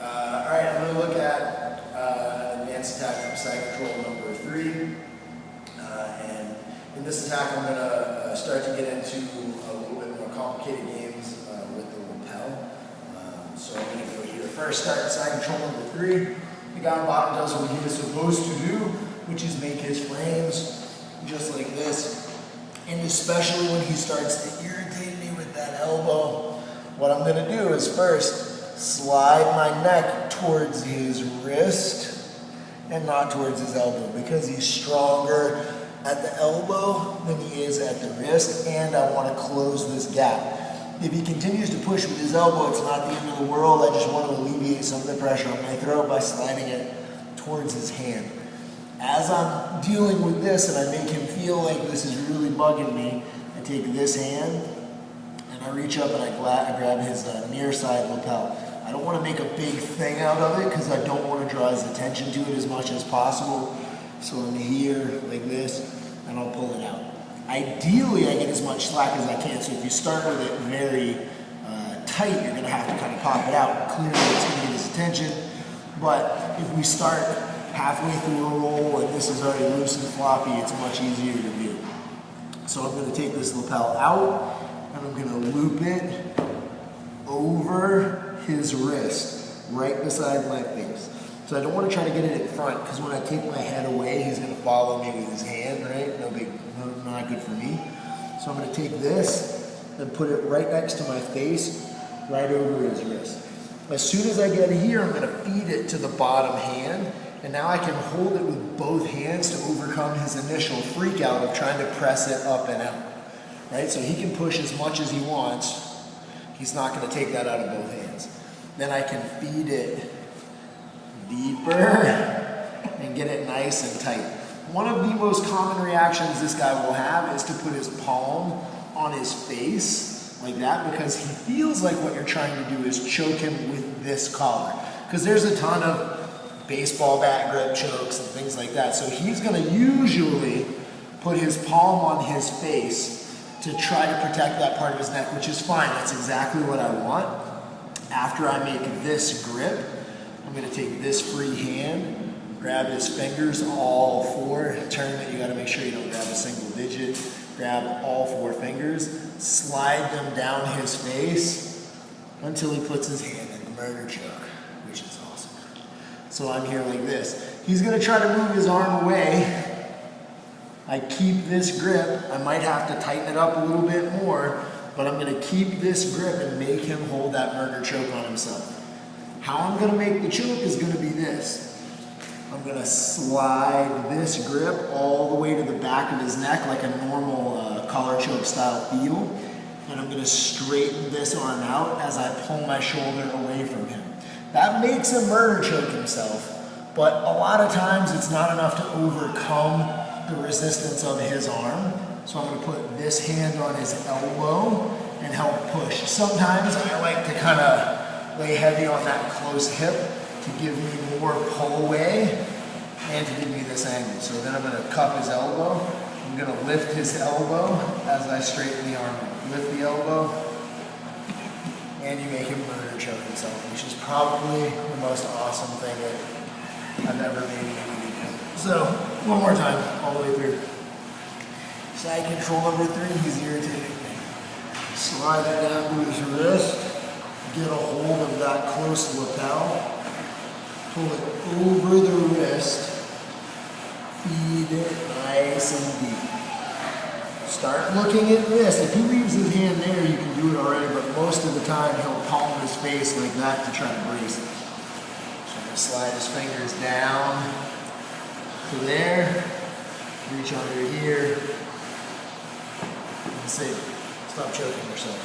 All right, I'm going to look at advanced attack from side control number 3. And in this attack, I'm going to start to get into a little bit more complicated games with the lapel. So I'm going to go here first, start side control number 3. The guy on bottom does what he is supposed to do, which is make his frames just like this. And especially when he starts to irritate me with that elbow, what I'm going to do is first slide my neck towards his wrist and not towards his elbow, because he's stronger at the elbow than he is at the wrist, and I want to close this gap. If he continues to push with his elbow, it's not the end of the world. I just want to alleviate some of the pressure on my throat by sliding it towards his hand. As I'm dealing with this and I make him feel like this is really bugging me, I take this hand and I reach up and I grab his near side lapel. I don't want to make a big thing out of it because I don't want to draw his attention to it as much as possible. So I'm here like this and I'll pull it out. Ideally, I get as much slack as I can. So if you start with it very tight, you're going to have to kind of pop it out. Clearly, it's going to get his attention. But if we start halfway through a roll and this is already loose and floppy, it's much easier to do. So I'm going to take this lapel out and I'm going to loop it over his wrist, right beside my face. So I don't want to try to get it in front, because when I take my head away, he's going to follow me with his hand, right? Not good for me. So I'm going to take this and put it right next to my face, right over his wrist. As soon as I get here, I'm going to feed it to the bottom hand, and now I can hold it with both hands to overcome his initial freak out of trying to press it up and out, right? So he can push as much as he wants. He's not going to take that out of both hands. Then I can feed it deeper and get it nice and tight. One of the most common reactions this guy will have is to put his palm on his face like that, because he feels like what you're trying to do is choke him with this collar. Because there's a ton of baseball bat grip chokes and things like that. So he's going to usually put his palm on his face to try to protect that part of his neck, which is fine. That's exactly what I want. After I make this grip, I'm going to take this free hand, grab his fingers, all 4. Tournament, you got to make sure you don't grab a single digit. Grab all 4 fingers, slide them down his face until he puts his hand in the murder choke, which is awesome. So I'm here like this. He's going to try to move his arm away. I keep this grip. I might have to tighten it up a little bit more, but I'm going to keep this grip and make him hold that murder choke on himself. How I'm going to make the choke is going to be this. I'm going to slide this grip all the way to the back of his neck like a normal collar choke style feel, and I'm going to straighten this arm out as I pull my shoulder away from him. That makes him murder choke himself, but a lot of times it's not enough to overcome the resistance of his arm. So I'm going to put this hand on his elbow and help push. Sometimes I like to kind of lay heavy on that close hip to give me more pull away and to give me this angle. So then I'm going to cup his elbow. I'm going to lift his elbow as I straighten the arm up. Lift the elbow, and you make him murder choke himself, which is probably the most awesome thing that I've ever made anybody do. So, one more time, all the way through. Side control number 3, he's irritating me. Slide it down to his wrist, get a hold of that close lapel, pull it over the wrist, feed it nice and deep. Start looking at this. If he leaves his hand there, you can do it already, but most of the time he'll palm his face like that to try to brace it. So I'm going to slide his fingers down to there, reach under here, and say, stop choking yourself.